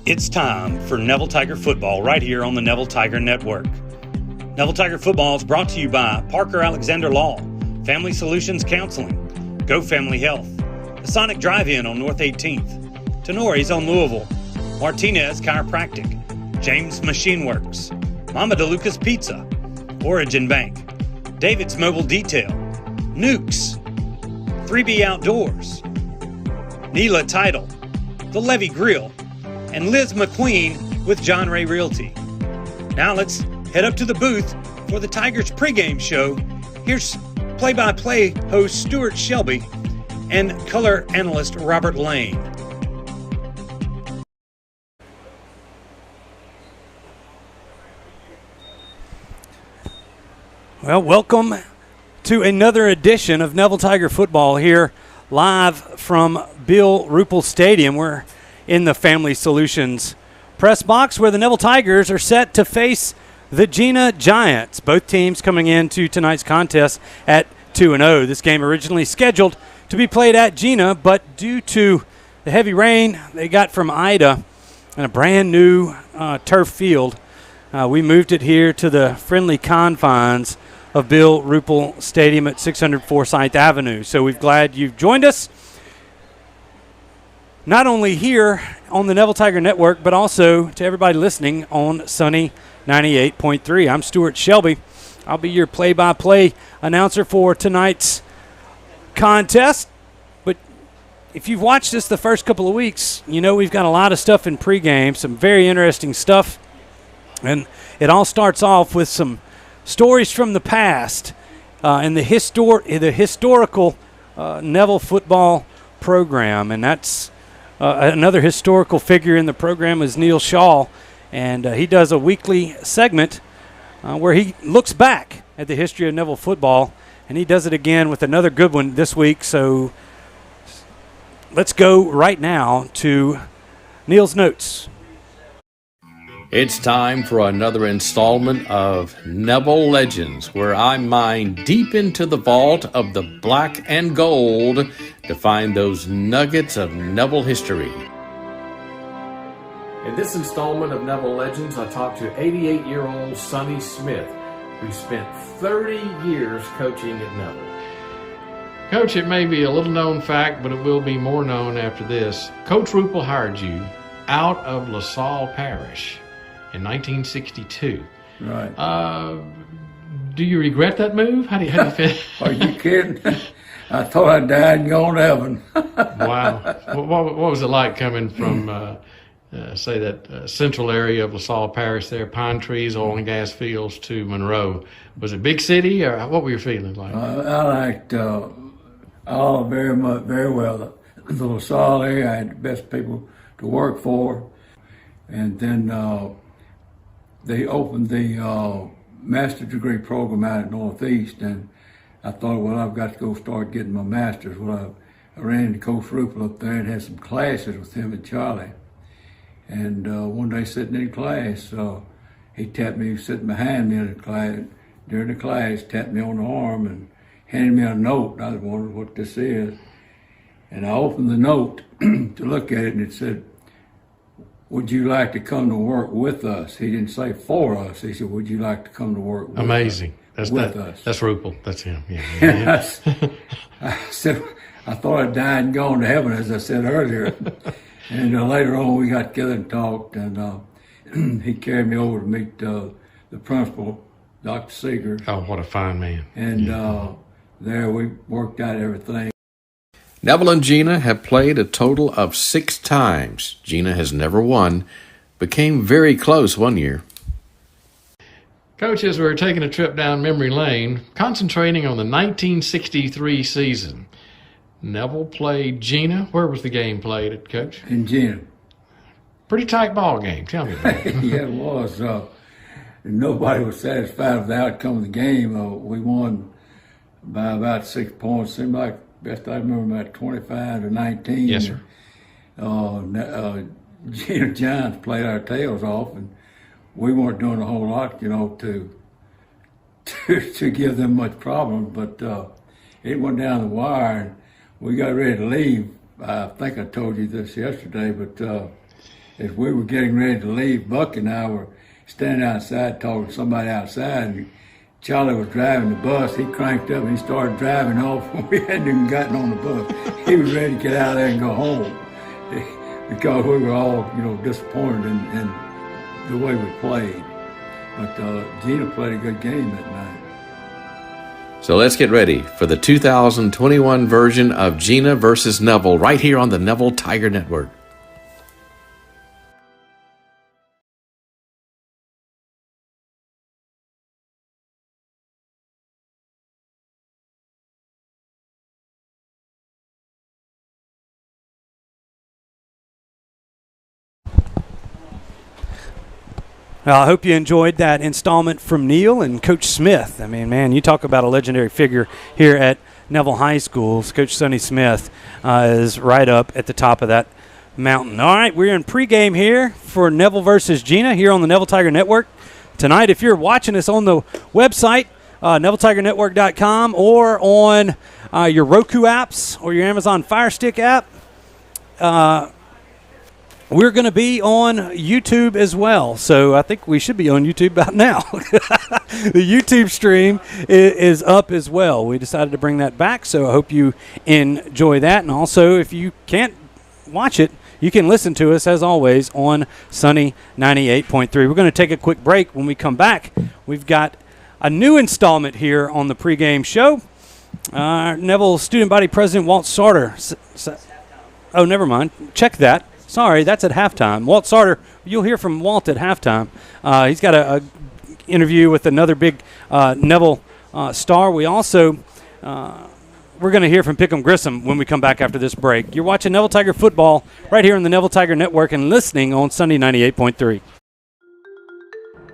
It's time for Neville Tiger Football right here on the Neville Tiger Network. Neville Tiger Football is brought to you by Parker Alexander Law, Family Solutions Counseling, Go Family Health, the Sonic Drive-In on North 18th, Tenori's on Louisville, Martinez Chiropractic, James Machine Works, Mama DeLuca's Pizza, Origin Bank, David's Mobile Detail, Nukes, 3B Outdoors, Neela Title, The Levy Grill, and Liz McQueen with John Ray Realty. Now let's head up to the booth for the Tigers pregame show. Here's play-by-play host Stuart Shelby and color analyst Robert Lane. Well, welcome to another edition of Neville Tiger Football here live from Bill Ruppel Stadium. We're in the Family Solutions press box where the Neville Tigers are set to face the Jena Giants. Both teams coming into tonight's contest at 2-0. This game originally scheduled to be played at Jena, but due to the heavy rain they got from Ida and a brand new turf field, we moved it here to the friendly confines of Bill Ruppel Stadium at 600 Forsyth Avenue. So we're glad you've joined us, not only here on the Neville Tiger Network, but also to everybody listening on Sunny 98.3. I'm Stuart Shelby. I'll be your play-by-play announcer for tonight's contest. But if you've watched us the first couple of weeks, you know we've got a lot of stuff in pregame, some very interesting stuff. And it all starts off with some stories from the past and the historical Neville football program. And that's another historical figure in the program is Neil Shaw. And he does a weekly segment where he looks back at the history of Neville football. And he does it again with another good one this week. So let's go right now to Neil's notes. It's time for another installment of Neville Legends, where I mine deep into the vault of the black and gold to find those nuggets of Neville history. In this installment of Neville Legends, I talked to 88-year-old Sonny Smith, who spent 30 years coaching at Neville. Coach, it may be a little known fact, but it will be more known after this. Coach Ruppel hired you out of LaSalle Parish in 1962. Right. Do you regret that move? How do you feel? Are you kidding? I thought I died and gone to heaven. Wow. What was it like coming from, say, that central area of LaSalle Parish there, pine trees, oil and gas fields, to Monroe? Was it big city, or what were your feelings like? I liked all very well. The LaSalle area, I had the best people to work for. And then they opened the master's degree program out at Northeast, and I thought, well, I've got to go start getting my master's. Well, I ran into Coach Ruppel up there and had some classes with him and Charlie. And one day sitting in class, he tapped me, sitting behind me in the class, during the class, tapped me on the arm and handed me a note. I was wondering what this is. And I opened the note to look at it, and it said, "Would you like to come to work with us?" He didn't say for us. He said, "Would you like to come to work with Amazing. us?" That's Ruppel. That's him. Yeah. I said, I thought I died and gone to heaven, as I said earlier. And later on, we got together and talked, and he carried me over to meet the principal, Dr. Seeger. Oh, what a fine man. And there we worked out everything. Neville and Jena have played a total of 6 times. Jena has never won, but came very close one year. Coach, as we're taking a trip down memory lane, concentrating on the 1963 season, Neville played Jena. Where was the game played, Coach? In Jena. Pretty tight ball game. Tell me about it. Yeah, it was. Nobody was satisfied with the outcome of the game. We won by about 6 points. Seemed like, best I remember, about 25-19. Yes, sir. Jena Giants played our tails off, and we weren't doing a whole lot, to give them much problem. But it went down the wire, and we got ready to leave. I think I told you this yesterday, but as we were getting ready to leave, Buck and I were standing outside talking to somebody outside, and Charlie was driving the bus. He cranked up and he started driving off when we hadn't even gotten on the bus. He was ready to get out of there and go home because we were all, disappointed in the way we played. But Jena played a good game that night. So let's get ready for the 2021 version of Jena versus Neville right here on the Neville Tiger Network. I hope you enjoyed that installment from Neil and Coach Smith. I mean, man, you talk about a legendary figure here at Neville High School. Coach Sonny Smith is right up at the top of that mountain. All right, we're in pregame here for Neville versus Jena here on the Neville Tiger Network. Tonight, if you're watching us on the website, NevilleTigerNetwork.com, or on your Roku apps or your Amazon Fire Stick app, we're going to be on YouTube as well. So I think we should be on YouTube about now. The YouTube stream is up as well. We decided to bring that back, so I hope you enjoy that. And also, if you can't watch it, you can listen to us, as always, on Sunny 98.3. We're going to take a quick break. When we come back, we've got a new installment here on the pregame show. Neville Student Body President Walt Sarter. Oh, never mind. Check that. Sorry, that's at halftime. Walt Sarter, you'll hear from Walt at halftime. He's got a interview with another big Neville star. We also, we're going to hear from Pickham Grissom when we come back after this break. You're watching Neville Tiger football right here on the Neville Tiger Network and listening on Sunday 98.3.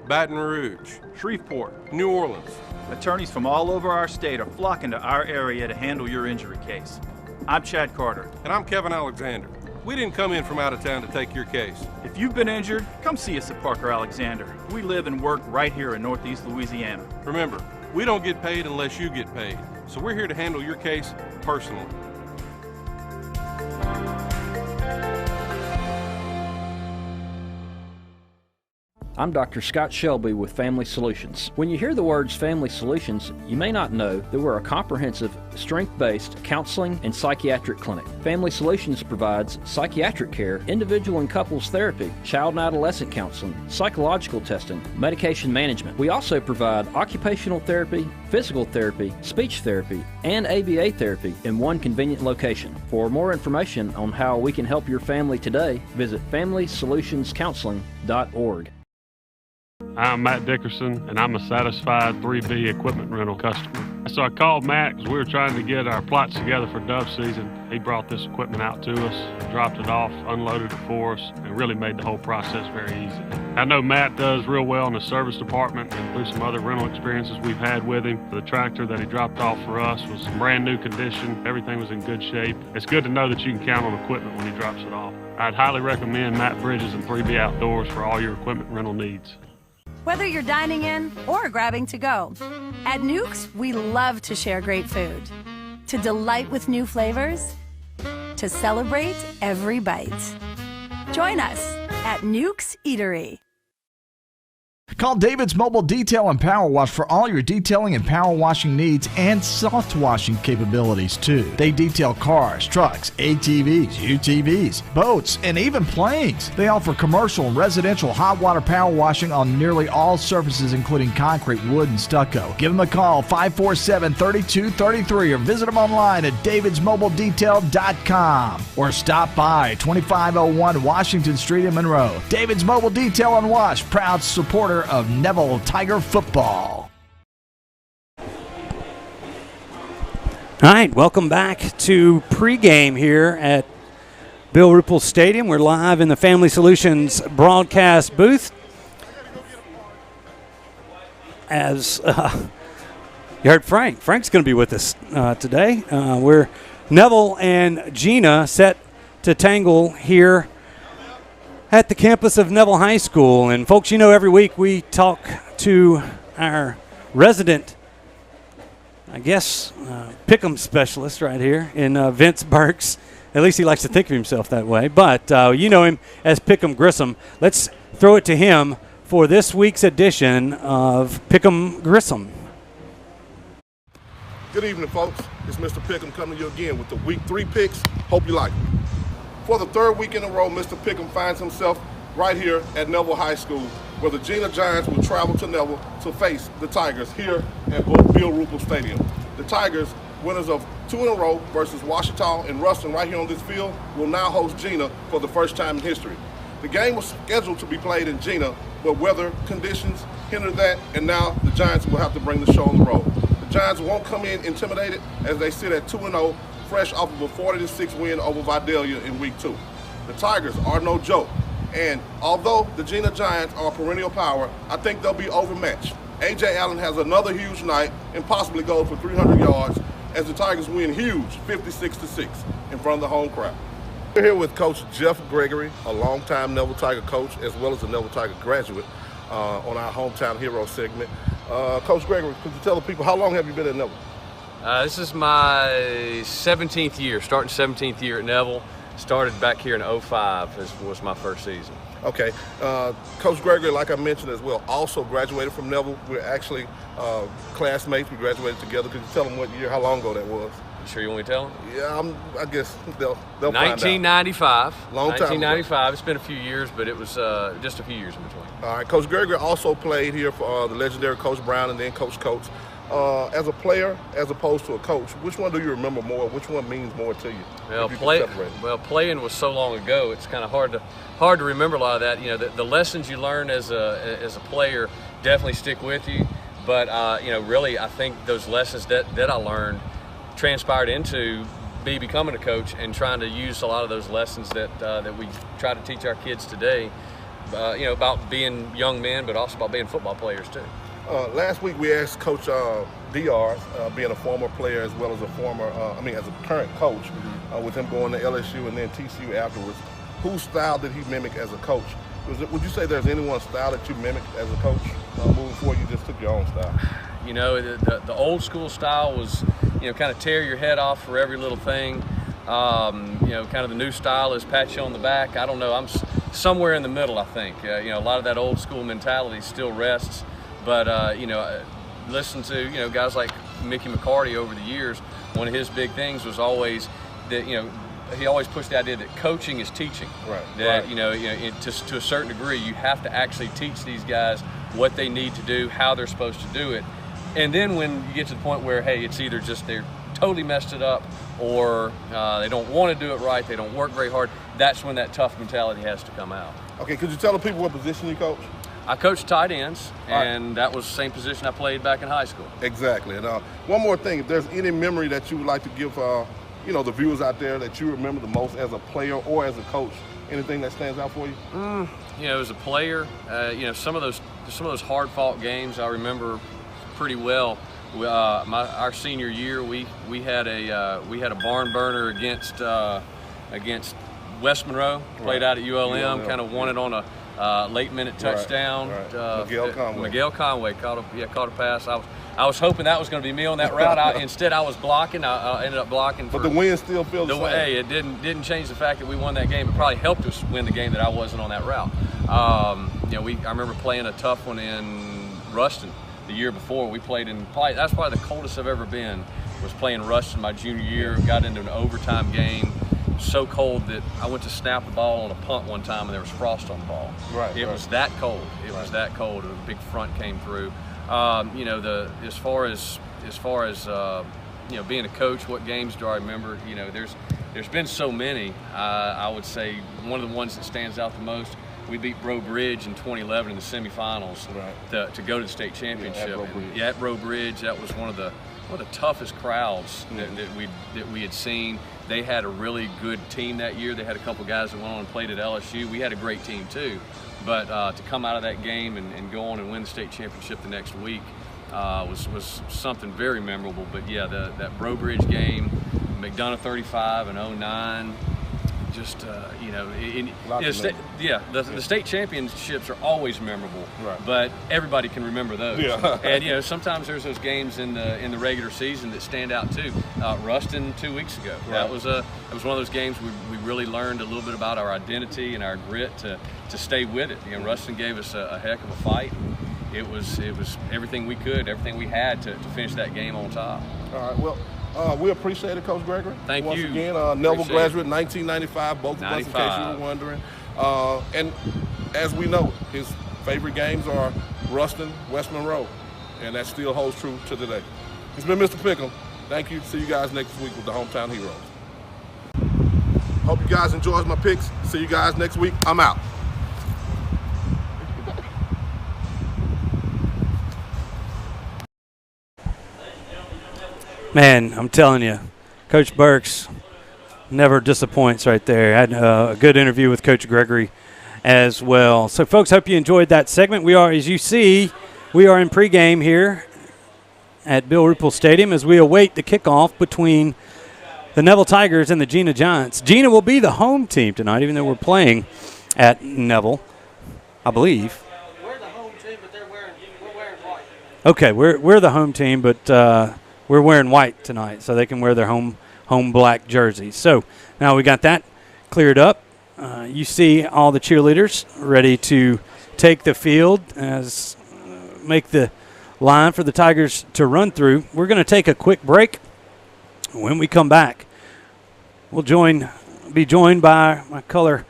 Baton Rouge, Shreveport, New Orleans. Attorneys from all over our state are flocking to our area to handle your injury case. I'm Chad Carter. And I'm Kevin Alexander. We didn't come in from out of town to take your case. If you've been injured, come see us at Parker Alexander. We live and work right here in Northeast Louisiana. Remember, we don't get paid unless you get paid. So we're here to handle your case personally. I'm Dr. Scott Shelby with Family Solutions. When you hear the words Family Solutions, you may not know that we're a comprehensive, strength-based counseling and psychiatric clinic. Family Solutions provides psychiatric care, individual and couples therapy, child and adolescent counseling, psychological testing, medication management. We also provide occupational therapy, physical therapy, speech therapy, and ABA therapy in one convenient location. For more information on how we can help your family today, visit FamilySolutionsCounseling.org. I'm Matt Dickerson, and I'm a satisfied 3B equipment rental customer. So I called Matt because we were trying to get our plots together for dove season. He brought this equipment out to us, dropped it off, unloaded it for us, and really made the whole process very easy. I know Matt does real well in the service department, and through some other rental experiences we've had with him, the tractor that he dropped off for us was in brand new condition. Everything was in good shape. It's good to know that you can count on equipment when he drops it off. I'd highly recommend Matt Bridges and 3B Outdoors for all your equipment rental needs. Whether you're dining in or grabbing to go, at Nukes, we love to share great food, to delight with new flavors, to celebrate every bite. Join us at Nukes Eatery. Call David's Mobile Detail and Power Wash for all your detailing and power washing needs and soft washing capabilities too. They detail cars, trucks, ATVs, UTVs, boats, and even planes. They offer commercial and residential hot water power washing on nearly all surfaces including concrete, wood, and stucco. Give them a call 547-3233 or visit them online at davidsmobiledetail.com or stop by 2501 Washington Street in Monroe. David's Mobile Detail and Wash, proud supporter of Neville Tiger football. All right, welcome back to pregame here at Bill Ruppel Stadium. We're live in the Family Solutions broadcast booth. As you heard Frank. Frank's going to be with us today. We're Neville and Jena set to tangle here at the campus of Neville High School. And folks, you know, every week we talk to our resident, I guess, pick'em specialist right here in Vince Burks. At least he likes to think of himself that way. But you know him as Pick'em Grissom. Let's throw it to him for this week's edition of Pick'em Grissom. Good evening, folks. It's Mr. Pick'em coming to you again with the Week 3 picks. Hope you like them. For the third week in a row, Mr. Pick'em finds himself right here at Neville High School, where the Jena Giants will travel to Neville to face the Tigers here at Bill Ruppel Stadium. The Tigers, winners of 2 in a row versus Washita and Ruston right here on this field, will now host Jena for the first time in history. The game was scheduled to be played in Jena, but weather conditions hindered that, and now the Giants will have to bring the show on the road. The Giants won't come in intimidated as they sit at 2-0, fresh off of a 40-6 win over Vidalia in Week 2. The Tigers are no joke, and although the Jena Giants are a perennial power, I think they'll be overmatched. A.J. Allen has another huge night and possibly goes for 300 yards as the Tigers win huge 56-6 in front of the home crowd. We're here with Coach Jeff Gregory, a longtime Neville Tiger coach, as well as a Neville Tiger graduate on our Hometown Hero segment. Coach Gregory, could you tell the people, how long have you been at Neville? This is my 17th year, starting 17th year at Neville. Started back here in 2005 was my first season. Okay. Coach Gregory, like I mentioned as well, also graduated from Neville. We're actually classmates. We graduated together. Could you tell them what year, how long ago that was? You sure you want me to tell them? Yeah, I guess they'll 1995. Find out. Long time 1995. ago. It's been a few years, but it was just a few years in between. All right. Coach Gregory also played here for the legendary Coach Brown and then Coach Coates. As a player, as opposed to a coach, which one do you remember more? Which one means more to you? Well, playing was so long ago. It's kind of hard to remember a lot of that. You know, the lessons you learn as a player definitely stick with you. But you know, really, I think those lessons that I learned transpired into me becoming a coach and trying to use a lot of those lessons that we try to teach our kids today. You know, about being young men, but also about being football players too. Last week we asked Coach Diaz, being a former player as well as as a current coach, with him going to LSU and then TCU afterwards, whose style did he mimic as a coach? Would you say there's anyone's style that you mimicked as a coach moving forward? You just took your own style? You know, the old school style was, you know, kind of tear your head off for every little thing. You know, kind of the new style is pat you on the back. I don't know. I'm somewhere in the middle, I think. You know, a lot of that old school mentality still rests. But, you know, listen to, you know, guys like Mickey McCarty over the years, one of his big things was always that, you know, he always pushed the idea that coaching is teaching. Right. That, right. you know, to a certain degree, you have to actually teach these guys what they need to do, how they're supposed to do it. And then when you get to the point where, hey, it's either just they're totally messed it up or they don't want to do it right, they don't work very hard, that's when that tough mentality has to come out. Okay, could you tell the people what position you coach? I coached tight ends, and that was the same position I played back in high school. Exactly. And one more thing, if there's any memory that you would like to give, you know, the viewers out there that you remember the most as a player or as a coach, anything that stands out for you? You know, as a player, you know, some of those hard-fought games I remember pretty well. Our senior year, we had a barn burner against West Monroe. Played out at ULM, kind of won it on a late minute touchdown. Right. Miguel Conway caught a pass. I was hoping that was going to be me on that route. Instead, I was blocking. I ended up blocking. But the win still feels the same. Hey, it didn't change the fact that we won that game. It probably helped us win the game that I wasn't on that route. You know, I remember playing a tough one in Ruston the year before. We played in that's probably the coldest I've ever been. Was playing Ruston my junior year. Got into an overtime game. So cold that I went to snap the ball on a punt one time and there was frost on the ball. Right. It was that cold. It was that cold. A big front came through. You know, as far as you know, being a coach, what games do I remember? You know, there's been so many. I would say one of the ones that stands out the most. We beat Breaux Bridge in 2011 in the semifinals to go to the state championship. At Breaux Bridge, that was one of the toughest crowds that we had seen. They had a really good team that year. They had a couple guys that went on and played at LSU. We had a great team too. But to come out of that game and go on and win the state championship the next week was something very memorable. But yeah, that Breaux Bridge game, McDonough 35 and 09, just the state championships are always memorable, Right. but everybody can remember those. Yeah. And sometimes there's those games in the regular season that stand out too. Ruston 2 weeks ago, that was one of those games we really learned a little bit about our identity and our grit to stay with it. Ruston gave us a heck of a fight. It was everything we could, everything we had to finish that game on top. All right, well, we appreciate it, Coach Gregory. Thank you. Once again, Neville graduate 1995, both of us, in case you were wondering. And as we know, his favorite games are Ruston, West Monroe, and that still holds true to today. It's been Mr. Pickham. Thank you. See you guys next week with the Hometown Heroes. Hope you guys enjoyed my picks. See you guys next week. I'm out. Man, I'm telling you, Coach Burks never disappoints right there. Had a good interview with Coach Gregory as well. So, folks, hope you enjoyed that segment. We are, as you see, we are in pregame here at Bill Ruppel Stadium as we await the kickoff between the Neville Tigers and the Jena Giants. Jena will be the home team tonight, even though we're playing at Neville, I believe. We're the home team, but we're wearing white. Okay, we're the home team, but we're wearing white tonight, so they can wear their home black jerseys. So now we got that cleared up. You see all the cheerleaders ready to take the field as make the line for the Tigers to run through. We're going to take a quick break. When we come back, we'll be joined by my color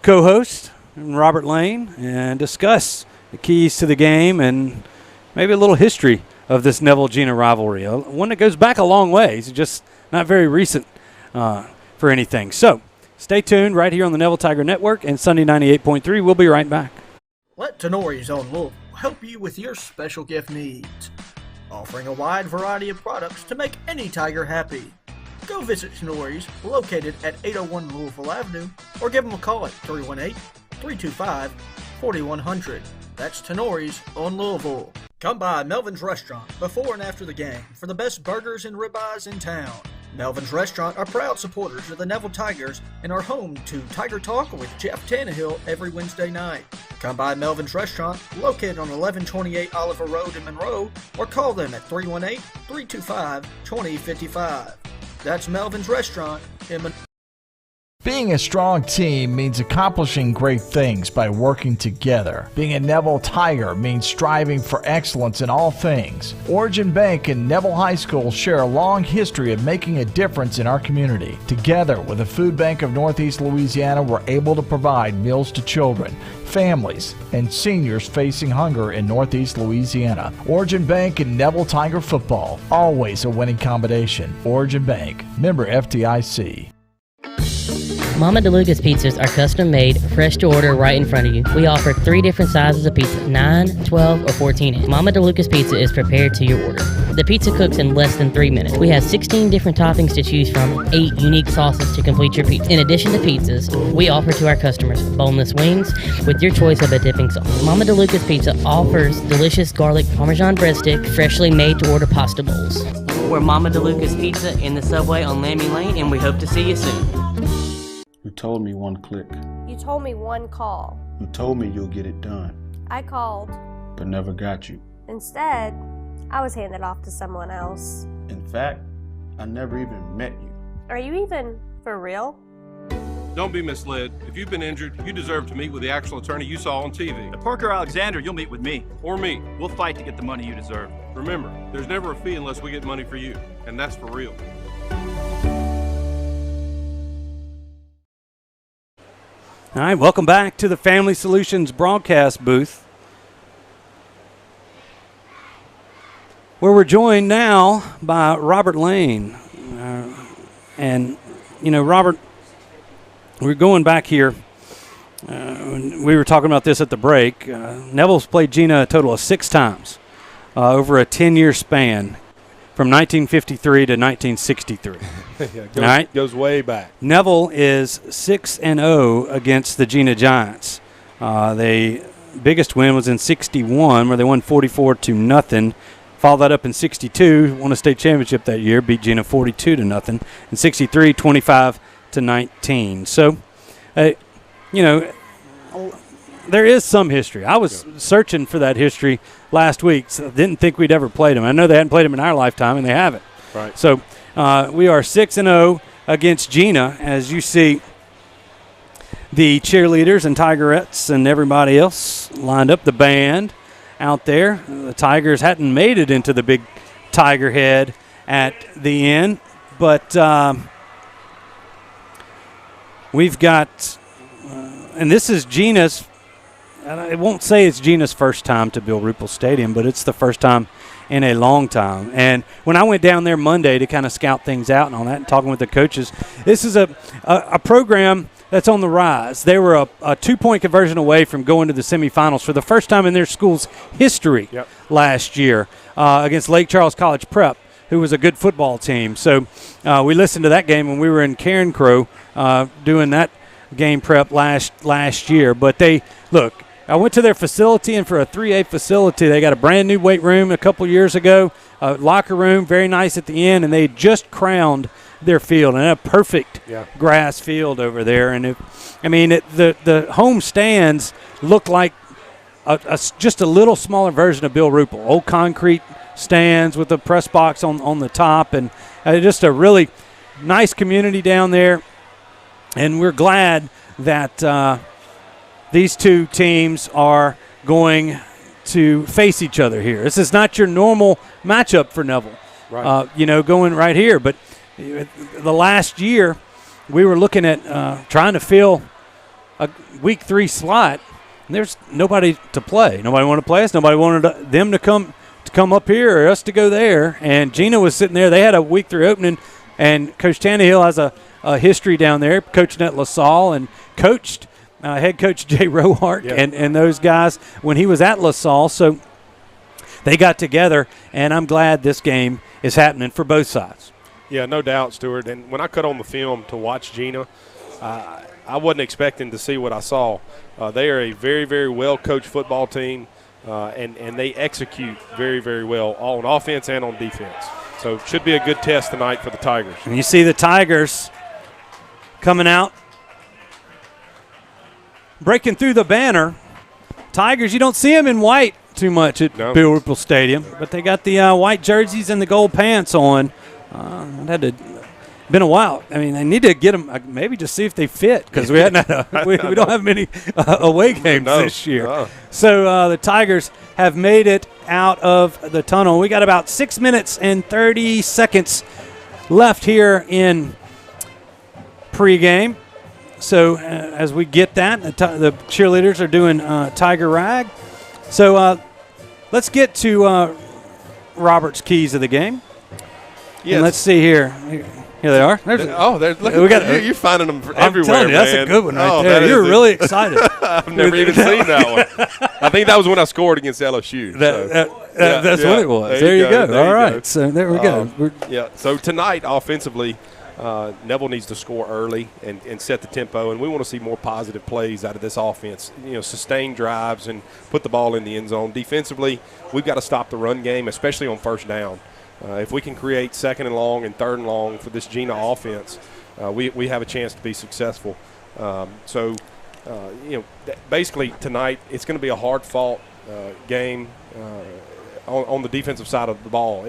co-host, Robert Lane, and discuss the keys to the game and maybe a little history of this Neville-Jena rivalry, one that goes back a long ways, just not very recent for anything. So stay tuned right here on the Neville Tiger Network and Sunday 98.3. We'll be right back. Let Tenori's on Louisville help you with your special gift needs, offering a wide variety of products to make any Tiger happy. Go visit Tenori's, located at 801 Louisville Avenue, or give them a call at 318-325-4100. That's Tenori's on Louisville. Come by Melvin's Restaurant before and after the game for the best burgers and ribeyes in town. Melvin's Restaurant are proud supporters of the Neville Tigers and are home to Tiger Talk with Jeff Tannehill every Wednesday night. Come by Melvin's Restaurant, located on 1128 Oliver Road in Monroe, or call them at 318-325-2055. That's Melvin's Restaurant in Monroe. Being a strong team means accomplishing great things by working together. Being a Neville Tiger means striving for excellence in all things. Origin Bank and Neville High School share a long history of making a difference in our community. Together with the Food Bank of Northeast Louisiana, we're able to provide meals to children, families, and seniors facing hunger in Northeast Louisiana. Origin Bank and Neville Tiger football, always a winning combination. Origin Bank, member FDIC. Mama DeLuca's pizzas are custom made, fresh to order right in front of you. We offer 3 different sizes of pizza, 9, 12, or 14 inch. Mama DeLuca's pizza is prepared to your order. The pizza cooks in less than 3 minutes. We have 16 different toppings to choose from, 8 unique sauces to complete your pizza. In addition to pizzas, we offer to our customers boneless wings with your choice of a dipping sauce. Mama DeLuca's Pizza offers delicious garlic Parmesan breadstick, freshly made to order pasta bowls. We're Mama DeLuca's Pizza in the subway on Lammy Lane, and we hope to see you soon. You told me one click. You told me one call. You told me you'll get it done. I called. But never got you. Instead, I was handed off to someone else. In fact, I never even met you. Are you even for real? Don't be misled. If you've been injured, you deserve to meet with the actual attorney you saw on TV. At Parker Alexander, you'll meet with me. Or me. We'll fight to get the money you deserve. Remember, there's never a fee unless we get money for you. And that's for real. All right, welcome back to the Family Solutions broadcast booth, where we're joined now by Robert Lane. And, you know, Robert, we're going back here. We were talking about this at the break. Neville's played Jena a total of 6 times over a 10-year span from 1953 to 1963. Yeah, goes way back. Neville is 6-0 against the Jena Giants. The biggest win was in 61, where they won 44-0. Followed that up in 62, won a state championship that year, beat Jena 42-0. In 63, 25-10 19. So, there is some history. I was searching for that history last week. So didn't think we'd ever played them. I know they hadn't played them in our lifetime, and they haven't. Right. So we are 6-0 against Jena, as you see the cheerleaders and Tigerettes and everybody else lined up, the band out there. The Tigers hadn't made it into the big Tiger head at the end, but we've got, and this is Jena's, I won't say it's Jena's first time to Bill Ruppel Stadium, but it's the first time in a long time. And when I went down there Monday to kind of scout things out and all that and talking with the coaches, this is a program that's on the rise. They were a 2-point conversion away from going to the semifinals for the first time in their school's history last year against Lake Charles College Prep, who was a good football team. So we listened to that game when we were in Carencro doing that game prep last year. But I went to their facility, and for a 3A facility, they got a brand-new weight room a couple years ago, a locker room, very nice at the end, and they just crowned their field, and a perfect grass field over there. And the home stands look like just a little smaller version of Bill Ruppel, old concrete stands with a press box on the top, and just a really nice community down there. And we're glad that these two teams are going to face each other here. This is not your normal matchup for Neville, right. Going right here. But the last year, we were looking at trying to fill a week 3 slot. And there's nobody to play. Nobody wanted to play us. Nobody wanted them to come up here or us to go there. And Jena was sitting there. They had a week 3 opening, and Coach Tannehill has a history down there, coaching at LaSalle and coached head coach Jay Rohart and those guys when he was at LaSalle. So they got together, and I'm glad this game is happening for both sides. Yeah, no doubt, Stuart. And when I cut on the film to watch Jena, I wasn't expecting to see what I saw. They are a very, very well-coached football team, and they execute very, very well on offense and on defense. So it should be a good test tonight for the Tigers. And you see the Tigers coming out, breaking through the banner. Tigers, you don't see them in white too much at Bill Ruppel Stadium, but they got the white jerseys and the gold pants on. It had to been a while. I mean, they need to get them, maybe just see if they fit, because we hadn't had we don't have many away games this year. No. So the Tigers have made it out of the tunnel. We got about 6 minutes and 30 seconds left here in pregame. So as we get that, the cheerleaders are doing Tiger Rag. So let's get to Robert's keys of the game. Yes. And let's see here. Here they are. You're finding them everywhere, I'm telling you, man. that's a good one right there. You're really excited. I've never even seen that one. I think that was when I scored against LSU. That's what it was. There you go. All right. So there we go. So tonight, offensively, Neville needs to score early and set the tempo, and we want to see more positive plays out of this offense. Sustain drives and put the ball in the end zone. Defensively, we've got to stop the run game, especially on first down. If we can create 2nd and long and 3rd and long for this Jena offense, we have a chance to be successful. Basically tonight it's going to be a hard-fought game on the defensive side of the ball.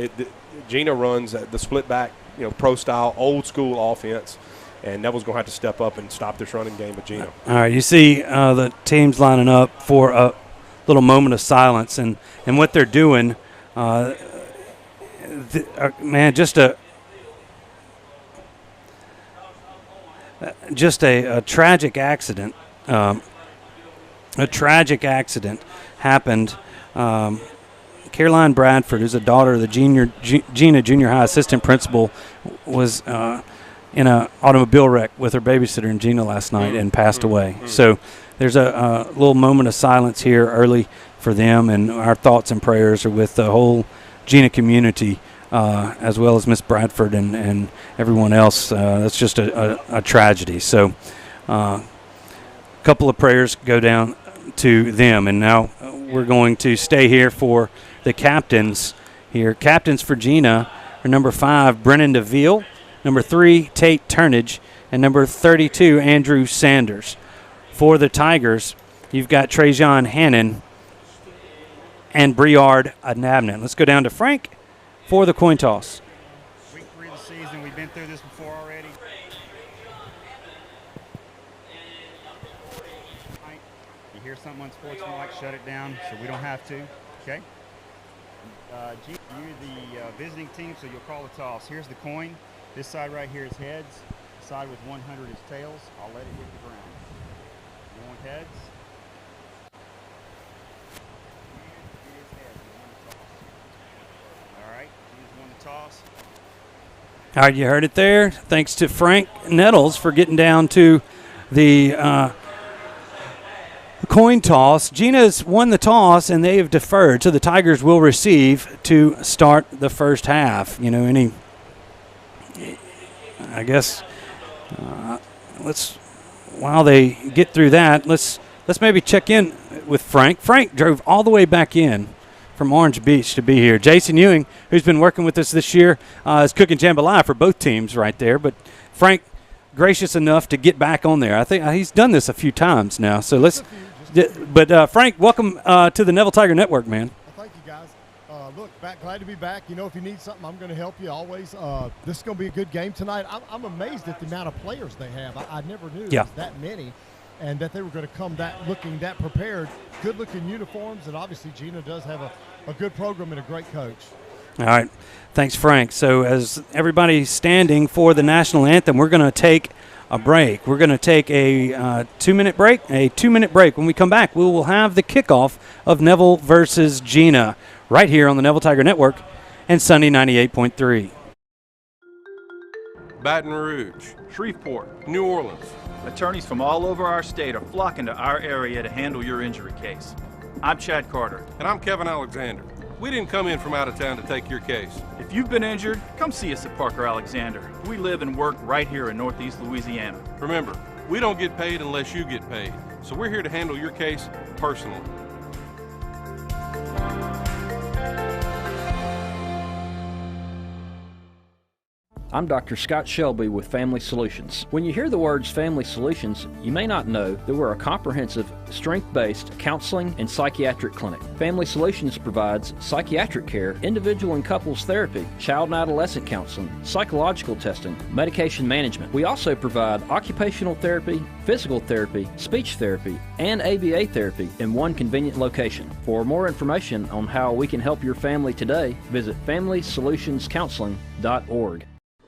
Jena runs the split-back, pro-style, old-school offense, and Neville's going to have to step up and stop this running game with Jena. All right, you see the teams lining up for a little moment of silence, and what they're doing just a tragic accident. A tragic accident happened. Caroline Bradford, who's a daughter of the Jena Junior High assistant principal, was in an automobile wreck with her babysitter in Jena last night and passed away. So there's a little moment of silence here early for them, and our thoughts and prayers are with the whole Jena community, as well as Miss Bradford and everyone else. That's just a tragedy. So a couple of prayers go down to them. And now we're going to stay here for the captains here. Captains for Jena are number 5, Brennan Neville, number 3, Tate Turnage, and number 32, Andrew Sanders. For the Tigers, you've got Trajan Hannon and Briard Anabnan. Let's go down to Frank for the coin toss. Week 3 of the season, we've been through this before already. You hear something unsportsmanlike, shut it down so we don't have to, okay? You're the visiting team, so you'll call the toss. Here's the coin. This side right here is heads. The side with 100 is tails. I'll let it hit the ground. Going heads. All right, he's won the toss. All right, you heard it there. Thanks to Frank Nettles for getting down to the coin toss. Jena's won the toss, and they have deferred, so the Tigers will receive to start the first half. You know, while they get through that, let's maybe check in with Frank. Frank drove all the way back in from Orange Beach to be here. Jason Ewing, who's been working with us this year, is cooking jambalaya for both teams right there. But Frank, gracious enough to get back on there. I think he's done this a few times now. So Frank, welcome to the Neville Tiger Network, man. Well, thank you, guys. Glad to be back. You know, if you need something, I'm going to help you always. This is going to be a good game tonight. I'm amazed at the amount of players they have. I never knew there was that many, and that they were going to come looking that prepared. Good-looking uniforms, and obviously Jena does have a good program and a great coach. All right. Thanks, Frank. So as everybody's standing for the national anthem, we're going to take a break. We're going to take a 2-minute break. A 2-minute break. When we come back, we will have the kickoff of Neville versus Jena right here on the Neville Tiger Network and Sunny 98.3. Baton Rouge, Shreveport, New Orleans. Attorneys from all over our state are flocking to our area to handle your injury case. I'm Chad Carter. And I'm Kevin Alexander. We didn't come in from out of town to take your case. If you've been injured, come see us at Parker Alexander. We live and work right here in Northeast Louisiana. Remember, we don't get paid unless you get paid. So we're here to handle your case personally. I'm Dr. Scott Shelby with Family Solutions. When you hear the words Family Solutions, you may not know that we're a comprehensive, strength-based counseling and psychiatric clinic. Family Solutions provides psychiatric care, individual and couples therapy, child and adolescent counseling, psychological testing, medication management. We also provide occupational therapy, physical therapy, speech therapy, and ABA therapy in one convenient location. For more information on how we can help your family today, visit FamilySolutionsCounseling.org.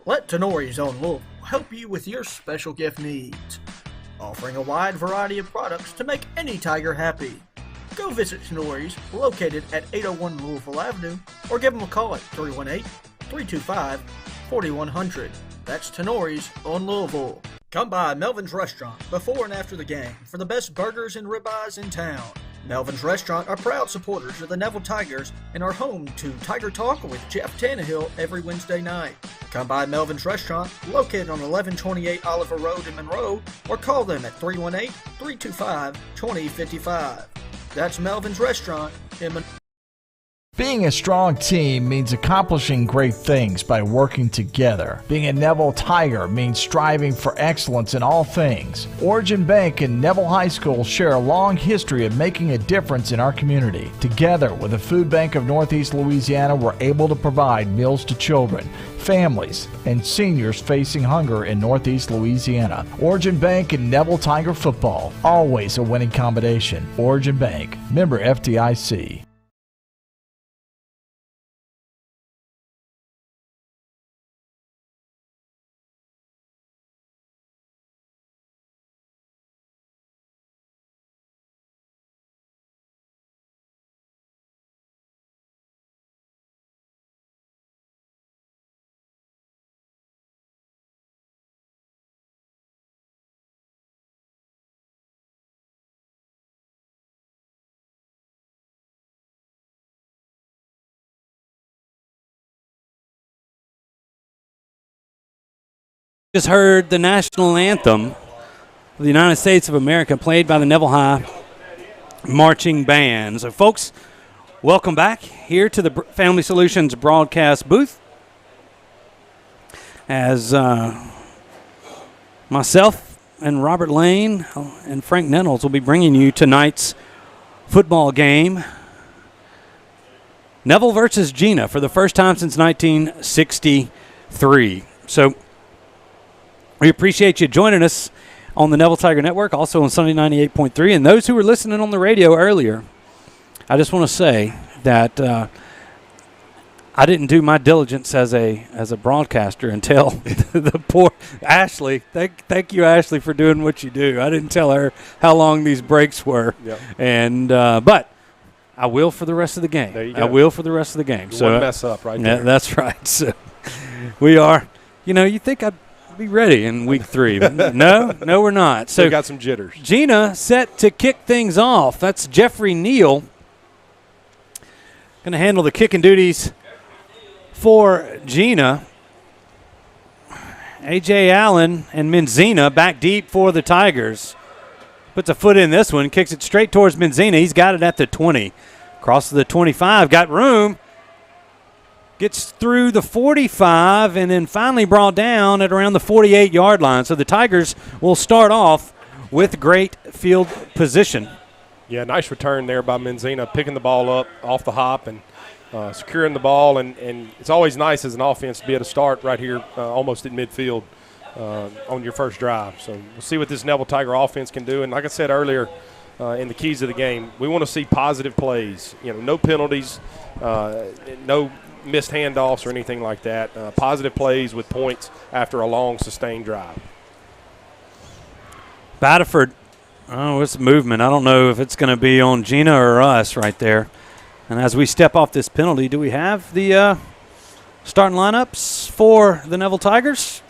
Let Tenori's own Louisville help you with your special gift needs, offering a wide variety of products to make any Tiger happy. Go visit Tenori's, located at 801 Louisville Avenue, or give them a call at 318-325-4100. That's Tenori's on Louisville. Come by Melvin's Restaurant before and after the game for the best burgers and ribeyes in town. Melvin's Restaurant are proud supporters of the Neville Tigers and are home to Tiger Talk with Jeff Tannehill every Wednesday night. Come by Melvin's Restaurant, located on 1128 Oliver Road in Monroe, or call them at 318-325-2055. That's Melvin's Restaurant in Monroe. Being a strong team means accomplishing great things by working together. Being a Neville Tiger means striving for excellence in all things. Origin Bank and Neville High School share a long history of making a difference in our community. Together with the Food Bank of Northeast Louisiana, we're able to provide meals to children, families, and seniors facing hunger in Northeast Louisiana. Origin Bank and Neville Tiger football, always a winning combination. Origin Bank, member FDIC. Just heard the national anthem of the United States of America played by the Neville High Marching Band. So, folks, welcome back here to the Family Solutions broadcast booth as Myself and Robert Lane and Frank Nettles will be bringing you tonight's football game. Neville versus Jena for the first time since 1963. So we appreciate you joining us on the Neville Tiger Network, also on Sunday 98.3. And those who were listening on the radio earlier, I just want to say that I didn't do my diligence as a broadcaster until the poor Ashley. Thank you, Ashley, for doing what you do. I didn't tell her how long these breaks were, and but I will for the rest of the game. There you go. I will for the rest of the game. You so won't mess up right there. That's right. So we are. You think I'd be ready in week 3? But no, we're not. So we got some jitters. Jena set to kick things off. That's Jeffrey Neal going to handle the kicking duties for Jena. A.J. Allen and Menzina back deep for the Tigers. Puts a foot in this one, kicks it straight towards Menzina. He's got it at the 20. Crosses the 25, got room. Gets through the 45 and then finally brought down at around the 48-yard line. So the Tigers will start off with great field position. Yeah, nice return there by Menzina, picking the ball up off the hop and securing the ball, and it's always nice as an offense to be able to start right here almost at midfield on your first drive. So we'll see what this Neville Tiger offense can do. And like I said earlier in the keys of the game, we want to see positive plays. No penalties, no missed handoffs or anything like that. Positive plays with points after a long, sustained drive. Batterford, it's movement. I don't know if it's going to be on Jena or us right there. And as we step off this penalty, do we have the starting lineups for the Neville Tigers?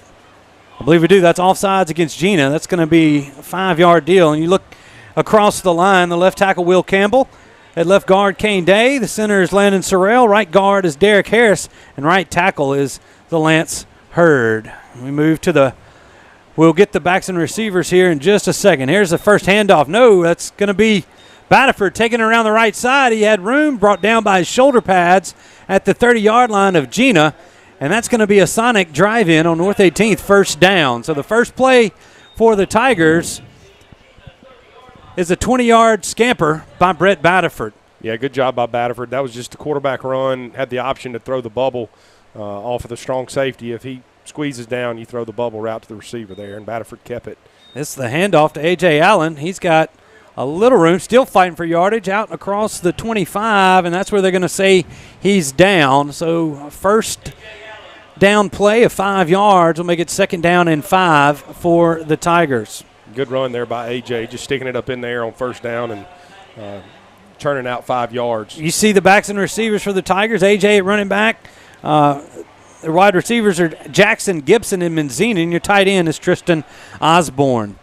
I believe we do. That's offsides against Jena. That's going to be a 5-yard deal. And you look across the line, the left tackle, Will Campbell. At left guard, Kane Day. The center is Landon Sorrell. Right guard is Derek Harris. And right tackle is the Lance Hurd. We move to we'll get the backs and receivers here in just a second. Here's the first handoff. No, that's going to be Batterford taking it around the right side. He had room, brought down by his shoulder pads at the 30-yard line of Jena, and that's going to be a Sonic drive-in on North 18th, first down. So the first play for the Tigers is a 20-yard scamper by Brett Batterford. Yeah, good job by Batterford. That was just a quarterback run, had the option to throw the bubble off of the strong safety. If he squeezes down, you throw the bubble route to the receiver there, and Batterford kept it. This is the handoff to A.J. Allen. He's got a little room, still fighting for yardage out across the 25, and that's where they're going to say he's down. So first down play of 5 yards will make it second down and 5 for the Tigers. Good run there by A.J., just sticking it up in there on first down and turning out 5 yards. You see the backs and receivers for the Tigers. A.J. at running back. Their wide receivers are Jackson, Gibson, and Menzina, and your tight end is Tristan Osborne.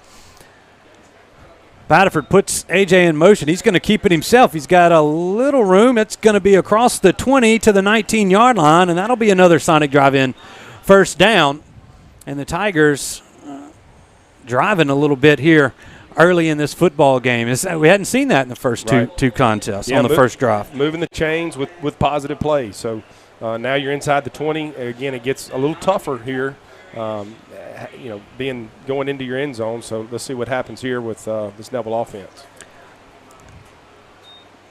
Batterford puts A.J. in motion. He's going to keep it himself. He's got a little room. It's going to be across the 20 to the 19-yard line, and that'll be another Sonic drive-in first down. And the Tigers driving a little bit here early in this football game. We hadn't seen that in the first two contests on the first drive. Moving the chains with positive plays. So now you're inside the 20. Again, it gets a little tougher here. Going into your end zone. So let's see what happens here with this Neville offense.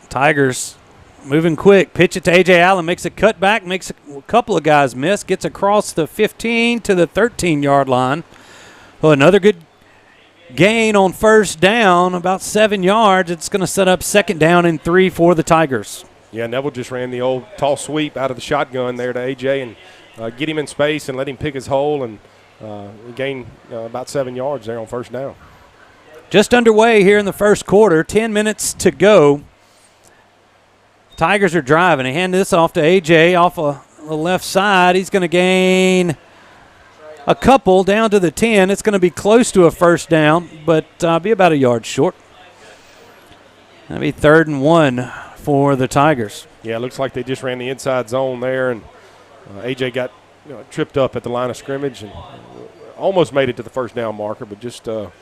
Tigers moving quick. Pitch it to A.J. Allen. Makes a cutback. Makes a couple of guys miss. Gets across the 15 to the 13-yard line. Well, another good gain on first down, about 7 yards. It's going to set up second down and 3 for the Tigers. Yeah, Neville just ran the old tall sweep out of the shotgun there to A.J. and get him in space and let him pick his hole and gain about 7 yards there on first down. Just underway here in the first quarter, 10 minutes to go. Tigers are driving. They hand this off to A.J. off the left side. He's going to gain a couple down to the 10. It's going to be close to a first down, but be about a yard short. That'll be 3rd and 1 for the Tigers. Yeah, it looks like they just ran the inside zone there, and A.J. got tripped up at the line of scrimmage and almost made it to the first down marker, but just a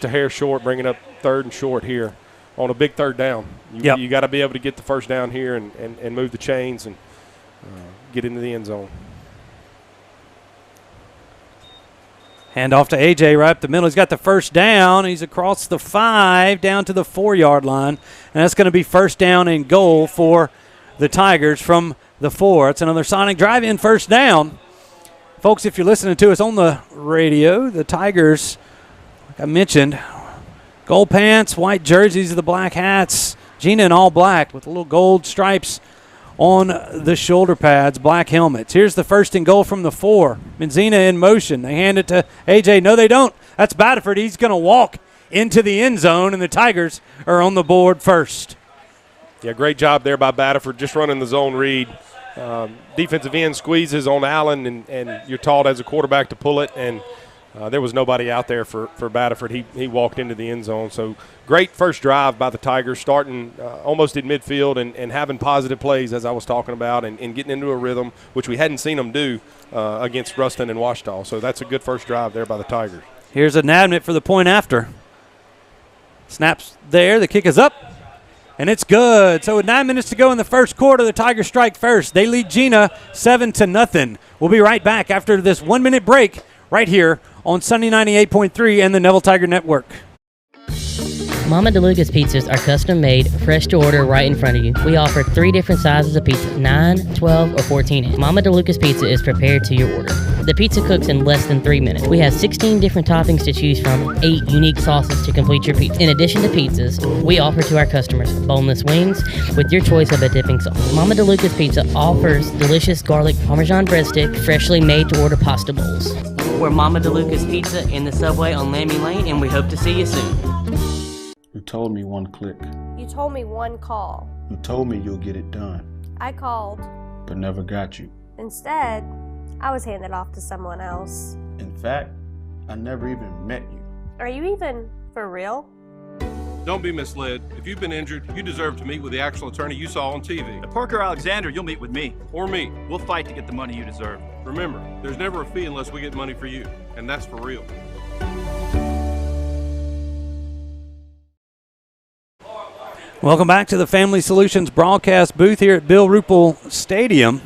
hair short, bringing up 3rd and short here on a big 3rd down. You got to be able to get the first down here and move the chains and get into the end zone. Hand off to A.J. right up the middle. He's got the first down. He's across the 5 down to the 4-yard line. And that's going to be first down and goal for the Tigers from the 4. It's another Sonic drive-in first down. Folks, if you're listening to us on the radio, the Tigers, like I mentioned, gold pants, white jerseys, the black hats, Jena in all black with little gold stripes on the shoulder pads, black helmets. Here's the first and goal from the 4. Menzina in motion. They hand it to A.J. No, they don't. That's Batterford. He's going to walk into the end zone, and the Tigers are on the board first. Yeah, great job there by Batterford, just running the zone read. Defensive end squeezes on Allen, and you're taught as a quarterback to pull it, and there was nobody out there for Batterford. He walked into the end zone. So great first drive by the Tigers, starting almost in midfield and having positive plays, as I was talking about, and getting into a rhythm, which we hadn't seen them do against Ruston and Washita. So that's a good first drive there by the Tigers. Here's a Nabnett for the point after. Snaps there. The kick is up, and it's good. So with 9 minutes to go in the first quarter, the Tigers strike first. They lead Jena 7-0. We'll be right back after this 1-minute break right here on Sunny 98.3 and the Neville Tiger Network. Mama DeLuca's pizzas are custom made, fresh to order right in front of you. We offer 3 different sizes of pizza, 9, 12, or 14 inch. Mama DeLuca's pizza is prepared to your order. The pizza cooks in less than 3 minutes. We have 16 different toppings to choose from, 8 unique sauces to complete your pizza. In addition to pizzas, we offer to our customers boneless wings with your choice of a dipping sauce. Mama DeLuca's Pizza offers delicious garlic Parmesan breadstick, freshly made to order pasta bowls. We're Mama DeLuca's Pizza in the subway on Lammy Lane, and we hope to see you soon. You told me one click. You told me one call. You told me you'll get it done, I called. but never got you. Instead, I was handed off to someone else. In fact, I never even met you. Are you even for real? Don't be misled. If you've been injured, you deserve to meet with the actual attorney you saw on TV. At Parker Alexander, you'll meet with me. Or me. We'll fight to get the money you deserve. Remember, there's never a fee unless we get money for you, and that's for real. Welcome back to the Family Solutions broadcast booth here at Bill Ruppel Stadium.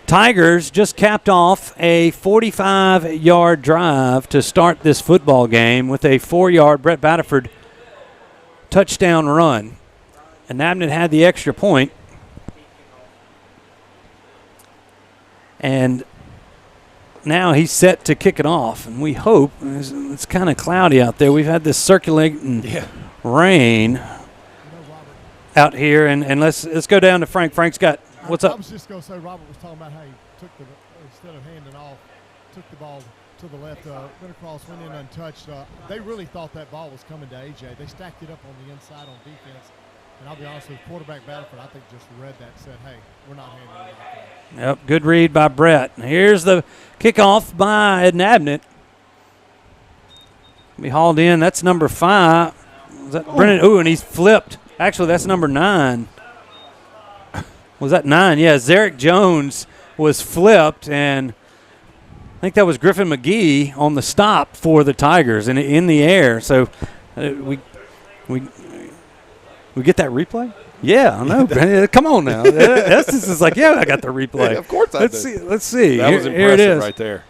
Tigers just capped off a 45-yard drive to start this football game with a 4-yard Brett Batterford touchdown run. And Nabnett had the extra point. And now he's set to kick it off, and we hope it's kind of cloudy out there. We've had this circulating rain out here, and let's go down to Frank. Frank's got what's up. I was just going to say Robert was talking about how he took instead of handing off, took the ball to the left, went across, went in untouched. They really thought that ball was coming to AJ. They stacked it up on the inside on defense. And I'll be honest with you, quarterback Batterford, I think just read that and said, hey, we're not handing it off. Yep, good read by Brett. Here's the kickoff by Nabnett. Be hauled in. That's number 5. Was that Brennan? Ooh, and he's flipped. Actually, that's number 9. Was that 9? Yeah, Zarek Jones was flipped, and I think that was Griffin McGee on the stop for the Tigers and in the air. So we get that replay? Yeah, I know. Come on now. Estes is like, yeah, I got the replay. Yeah, of course I Let's did. see. Let's see. That was Here impressive it is. right there.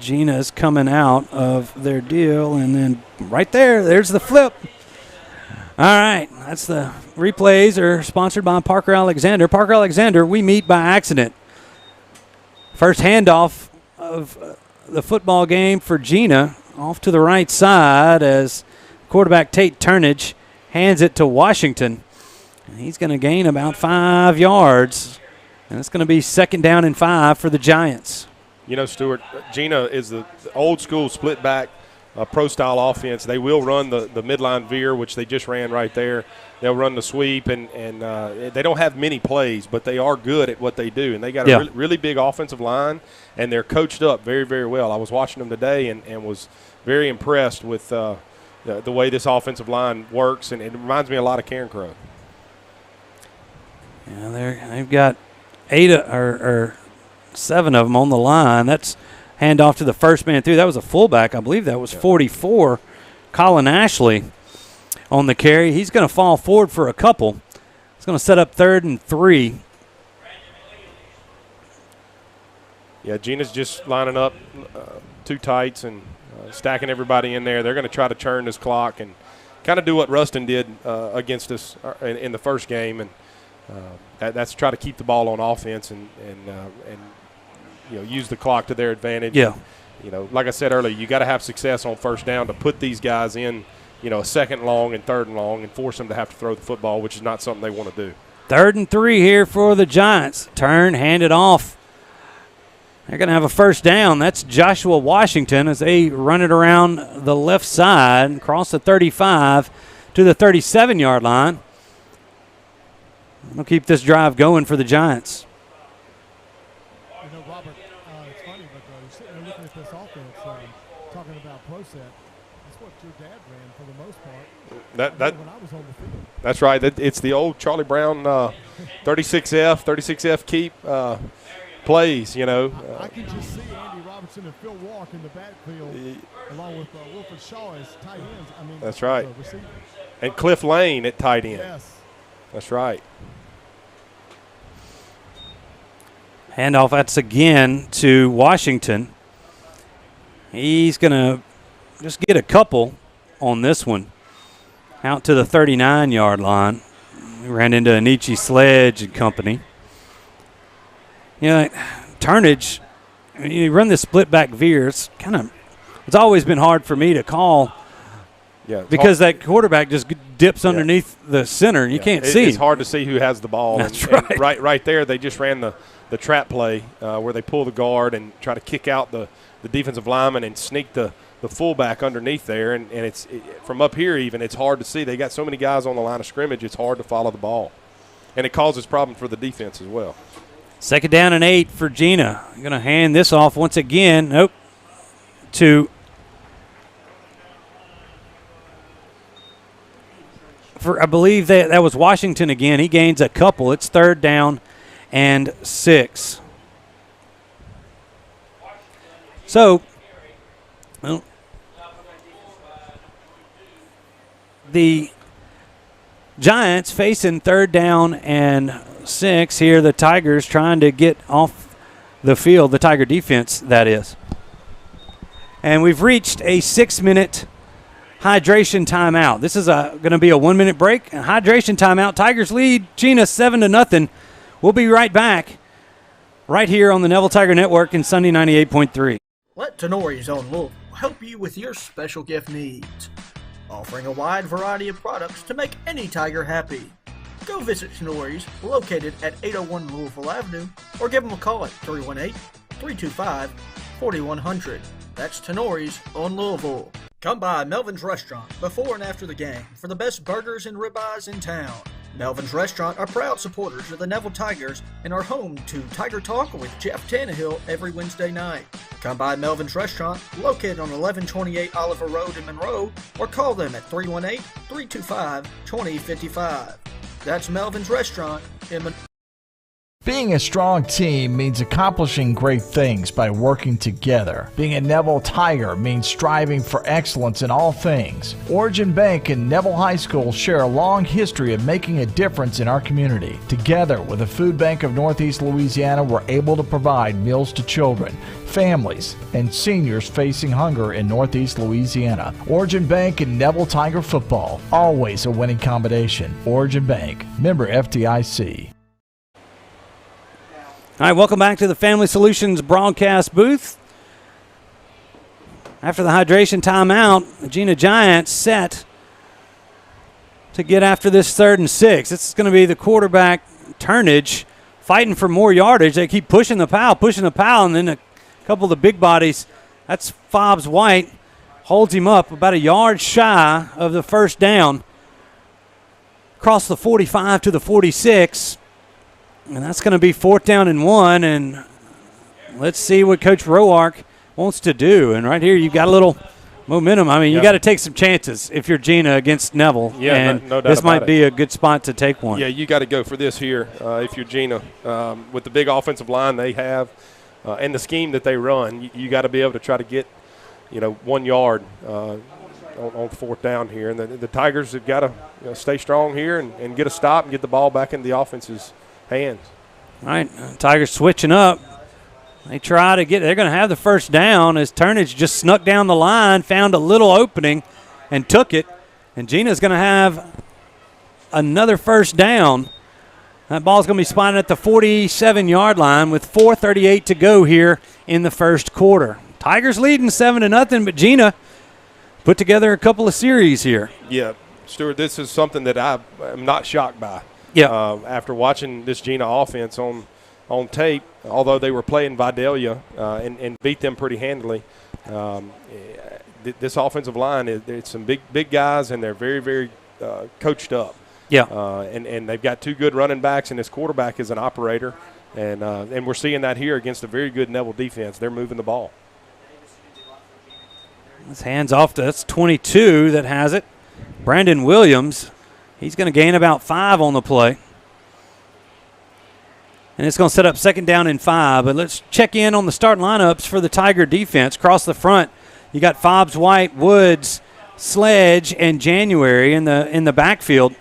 Jena's coming out of their deal, and then right there's the flip. All right, that's the replays are sponsored by Parker Alexander. Parker Alexander, we meet by accident. First handoff of the football game for Jena, off to the right side as quarterback Tate Turnage hands it to Washington. And he's going to gain about 5 yards, and it's going to be 2nd down and 5 for the Giants. You know, Stuart, Jena is the old school split back pro-style offense. They will run the midline veer, which they just ran right there. They'll run the sweep, and they don't have many plays, but they are good at what they do. And they got a really big offensive line, and they're coached up very, very well. I was watching them today and was very impressed with the way this offensive line works, and it reminds me a lot of Karen Crow. Yeah, they've got 8 or 7 of them on the line. That's handoff to the first man through. That was a fullback. I believe that was 44, Colin Ashley. on the carry. He's going to fall forward for a couple. It's going to set up 3rd and 3. Yeah, Jena's just lining up two tights and stacking everybody in there. They're going to try to churn this clock and kind of do what Ruston did against us in the first game, and that's try to keep the ball on offense and use the clock to their advantage. Yeah. Like I said earlier, you got to have success on first down to put these guys in, a 2nd long and 3rd and long and force them to have to throw the football, which is not something they want to do. 3rd and 3 here for the Giants. Turn, hand it off. They're going to have a first down. That's Joshua Washington as they run it around the left side, across the 35 to the 37-yard line. They'll keep this drive going for the Giants. Robert, it's funny, but you're sitting there looking at this offense, talking about pro set. That's what your dad ran for the most part. When I was on the field. That's right. It's the old Charlie Brown 36F keep plays, I can just see Andy Robertson and Phil Walk in the backfield, along with Wilfred Shaw as tight ends. That's right. And Cliff Lane at tight end. Yes. That's right. Handoff, that's again to Washington. He's going to just get a couple on this one. Out to the 39-yard line. We ran into Anichi Sledge and company. Turnage, you run this split back veer. It's always been hard for me to call. Yeah, because that quarterback just dips underneath the center. You can't see. It's hard to see who has the ball. That's and right there, they just ran the trap play where they pull the guard and try to kick out the defensive lineman and sneak the fullback underneath there. And it's from up here even, it's hard to see. They got so many guys on the line of scrimmage, it's hard to follow the ball. And it causes problems for the defense as well. 2nd down and 8 for Jena. I'm going to hand this off once again. To I believe that was Washington again. He gains a couple. It's 3rd down and 6. So, the Giants facing 3rd down and 6 here. The Tigers trying to get off the field, the Tiger defense, that is. And we've reached a 6-minute hydration timeout. This is going to be a 1-minute break. And hydration timeout. Tigers lead Jena 7-0. We'll be right back right here on the Neville Tiger Network in Sunday 98.3. Let Tenori's own Louisville help you with your special gift needs, offering a wide variety of products to make any Tiger happy. Go visit Tenori's, located at 801 Louisville Avenue, or give them a call at 318-325-4100. That's Tenori's on Louisville. Come by Melvin's Restaurant before and after the game for the best burgers and ribeyes in town. Melvin's Restaurant are proud supporters of the Neville Tigers and are home to Tiger Talk with Jeff Tannehill every Wednesday night. Come by Melvin's Restaurant, located on 1128 Oliver Road in Monroe, or call them at 318-325-2055. That's Melvin's Restaurant in Monroe. Being a strong team means accomplishing great things by working together. Being a Neville Tiger means striving for excellence in all things. Origin Bank and Neville High School share a long history of making a difference in our community. Together with the Food Bank of Northeast Louisiana, we're able to provide meals to children, families, and seniors facing hunger in Northeast Louisiana. Origin Bank and Neville Tiger football, always a winning combination. Origin Bank, member FDIC. All right, welcome back to the Family Solutions broadcast booth. After the hydration timeout, the Jena Giants set to get after this 3rd and 6. It's going to be the quarterback, Turnage, fighting for more yardage. They keep pushing the pile, and then a couple of the big bodies. That's Fobbs White, holds him up about a yard shy of the first down. Across the 45 to the 46. And that's going to be 4th down and 1, and let's see what Coach Roark wants to do. And right here, you've got a little momentum. I mean, you got to take some chances if you're Jena against Neville. Yeah, and no doubt this might about be a good spot to take one. Yeah, you got to go for this here if you're Jena. With the big offensive line they have and the scheme that they run, you got to be able to try to get, 1 yard on fourth down here. And the Tigers have got to stay strong here and get a stop and get the ball back into the offense's hands. All right, Tigers switching up. They try to they're going to have the first down as Turnage just snuck down the line, found a little opening, and took it. And Jena's going to have another first down. That ball's going to be spotted at the 47-yard line with 4:38 to go here in the first quarter. Tigers leading 7-0, but Jena put together a couple of series here. Yeah, Stuart, this is something that I am not shocked by. Yeah. After watching this Jena offense on tape, although they were playing Vidalia and beat them pretty handily, this offensive line, it's some big guys, and they're very, very coached up. Yeah. And they've got two good running backs, and this quarterback is an operator. And we're seeing that here against a very good Neville defense. They're moving the ball. This hands off to that's 22 that has it. Brandon Williams, he's going to gain about 5 on the play. And it's going to set up second down and 5. But let's check in on the starting lineups for the Tiger defense. Across the front, you got Fobbs, White, Woods, Sledge, and January in the backfield.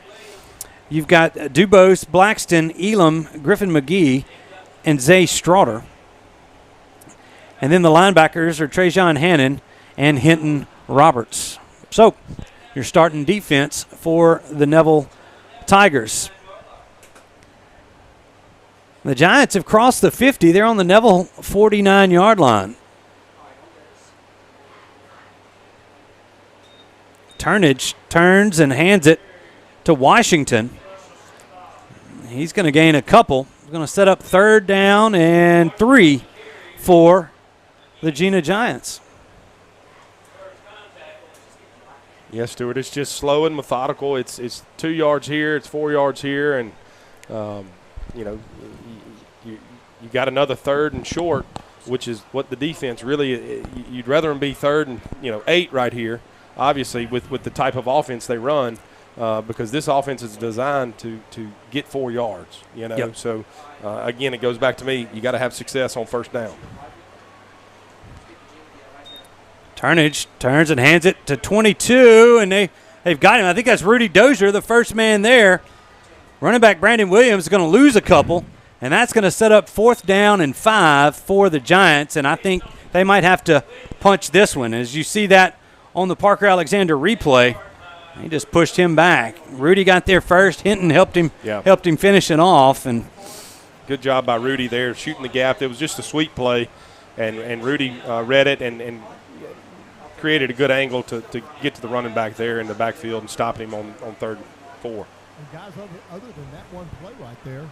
You've got Dubose, Blackston, Elam, Griffin McGee, and Zay Straughter. And then the linebackers are Trajan Hannon and Hinton Roberts. So, your starting defense for the Neville Tigers. The Giants have crossed the 50. They're on the Neville 49-yard line. Turnage turns and hands it to Washington. He's going to gain a couple. He's going to set up third down and 3 for the Jena Giants. Yes, Stuart, it's just slow and methodical. It's 2 yards here, it's 4 yards here, and you got another third and short, which is what the defense really. You'd rather them be third and 8 right here, obviously with the type of offense they run, because this offense is designed to get 4 yards. Yep. So again, it goes back to me. You got to have success on first down. Turnage turns and hands it to 22, and they've got him. I think that's Rudy Dozier, the first man there. Running back Brandon Williams is going to lose a couple, and that's going to set up fourth down and 5 for the Giants, and I think they might have to punch this one. As you see that on the Parker Alexander replay, he just pushed him back. Rudy got there first. Hinton helped him finish it off. And good job by Rudy there, shooting the gap. It was just a sweet play, and Rudy read it and created a good angle to get to the running back there in the backfield and stop him on 3rd and 4. And guys, other than that one play right there,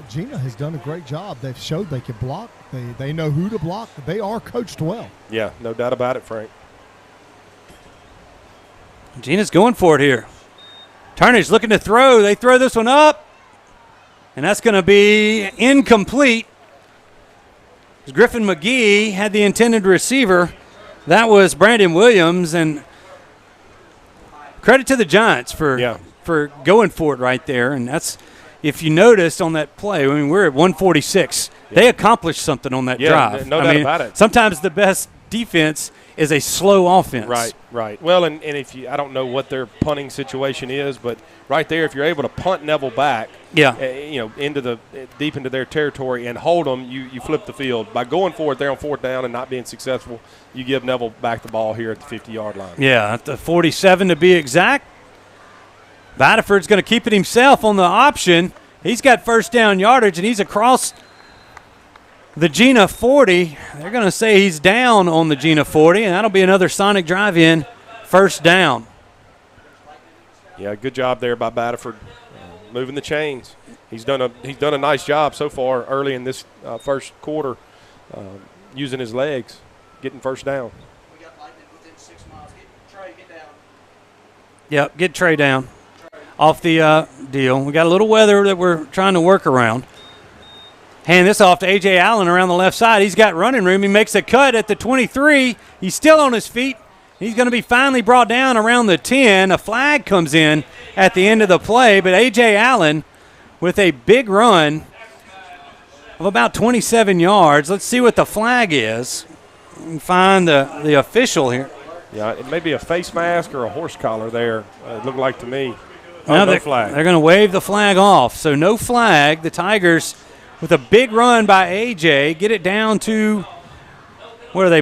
Jena has done a great job. They've showed they can block. They know who to block. They are coached well. Yeah, no doubt about it, Frank. Jena's going for it here. Turnage looking to throw. They throw this one up, and that's going to be incomplete. Griffin McGee had the intended receiver. That was Brandon Williams, and credit to the Giants for going for it right there. And that's, if you noticed on that play, I mean, we're at 146. Yeah. They accomplished something on that drive. No doubt about it. Sometimes the best defense is a slow offense. Right. Well, and if I don't know what their punting situation is, but right there, if you're able to punt Neville back, into deep into their territory and hold them, you flip the field. By going for it there on 4th down and not being successful, you give Neville back the ball here at the 50-yard line. Yeah, at the 47 to be exact. Batterford's going to keep it himself on the option. He's got first down yardage, and he's across the Jena 40. They're going to say he's down on the Jena 40, and that'll be another Sonic drive-in first down. Yeah, good job there by Batterford, moving the chains. He's done a nice job so far early in this first quarter, using his legs, getting first down. We got Lightning within 6 miles. Get down. Yep, get Trey down off the deal. We got a little weather that we're trying to work around. Hand this off to A.J. Allen around the left side. He's got running room. He makes a cut at the 23. He's still on his feet. He's going to be finally brought down around the 10. A flag comes in at the end of the play, but A.J. Allen with a big run of about 27 yards. Let's see what the flag is. We can find the official here. Yeah, it may be a face mask or a horse collar there. It looked like to me. Now no flag. They're going to wave the flag off. So no flag. The Tigers, with a big run by A.J., get it down to, where do they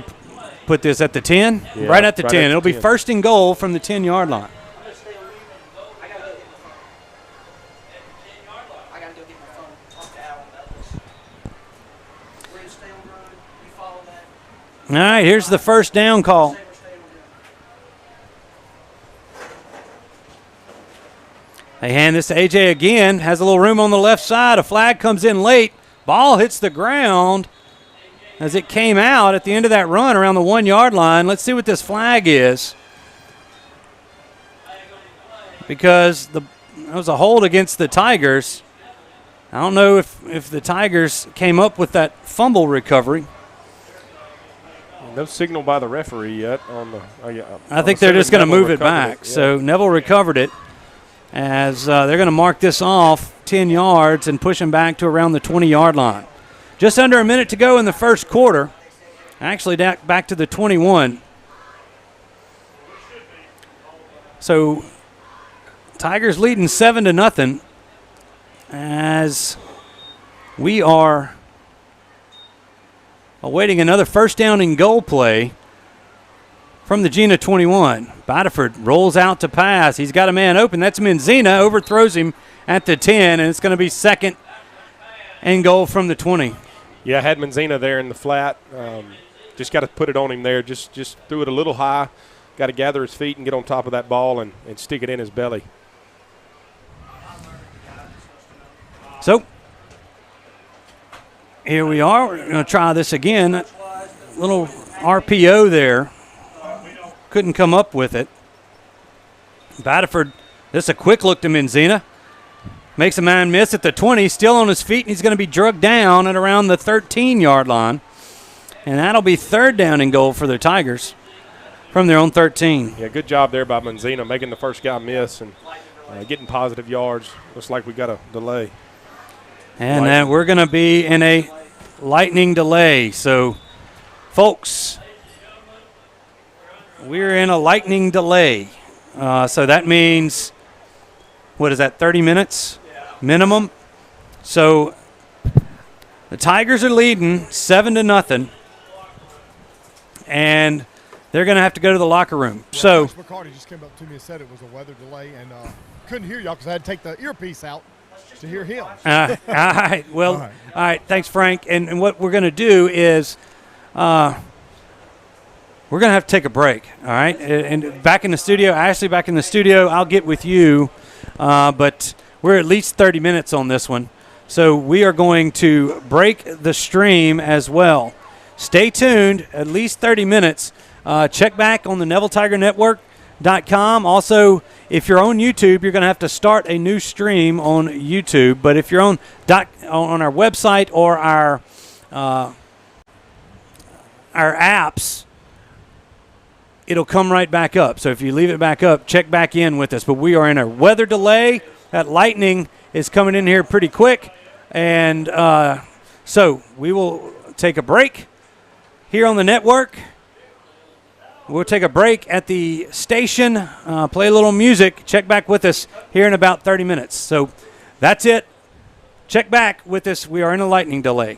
put this, at the 10? Yeah, right at the 10. At It'll the be 10. first and goal from the 10-yard line. All right, here's the first down call. They hand this to A.J. again. Has a little room on the left side. A flag comes in late. Ball hits the ground as it came out at the end of that run around the 1-yard line. Let's see what this flag is. Because that was a hold against the Tigers. I don't know if the Tigers came up with that fumble recovery. No signal by the referee yet on the. I think they're just going to move it back. Yeah. So Neville recovered it as they're going to mark this off 10 yards and push him back to around the 20-yard line. Just under a minute to go in the first quarter. Actually, back to the 21. So Tigers leading 7-0 as we are awaiting another first down and goal play from the Jena 21. Batterford rolls out to pass. He's got a man open. That's Menzina. Overthrows him at the 10, and it's going to be second and goal from the 20. Yeah, I had Menzina there in the flat. Just got to put it on him there. Just threw it a little high. Got to gather his feet and get on top of that ball and stick it in his belly. So here we are. We're going to try this again. A little RPO there. Couldn't come up with it. Batterford, this is a quick look to Menzina. Makes a man miss at the 20. Still on his feet, and he's going to be drugged down at around the 13-yard line. And that'll be third down and goal for the Tigers from their own 13. Yeah, good job there by Menzina, making the first guy miss and getting positive yards. Looks like we got a delay. And then we're going to be in a lightning delay. So, folks, we're in a lightning delay. So that means, what is that, 30 minutes minimum? So the Tigers are leading 7-0, and they're going to have to go to the locker room. Yeah, so Coach McCarty just came up to me and said it was a weather delay, and couldn't hear y'all because I had to take the earpiece out to hear him. All right. Well, all right. Thanks, Frank. And what we're going to do is we're going to have to take a break, all right? And back in the studio, Ashley, back in the studio, I'll get with you. But we're at least 30 minutes on this one. So we are going to break the stream as well. Stay tuned, at least 30 minutes. Check back on the NevilleTigerNetwork.com. Also, if you're on YouTube, you're going to have to start a new stream on YouTube. But if you're on our website or our apps, it'll come right back up. So if you leave it back up, check back in with us. But we are in a weather delay. That lightning is coming in here pretty quick. And so we will take a break here on the network. We'll take a break at the station, play a little music, check back with us here in about 30 minutes. So that's it. Check back with us. We are in a lightning delay.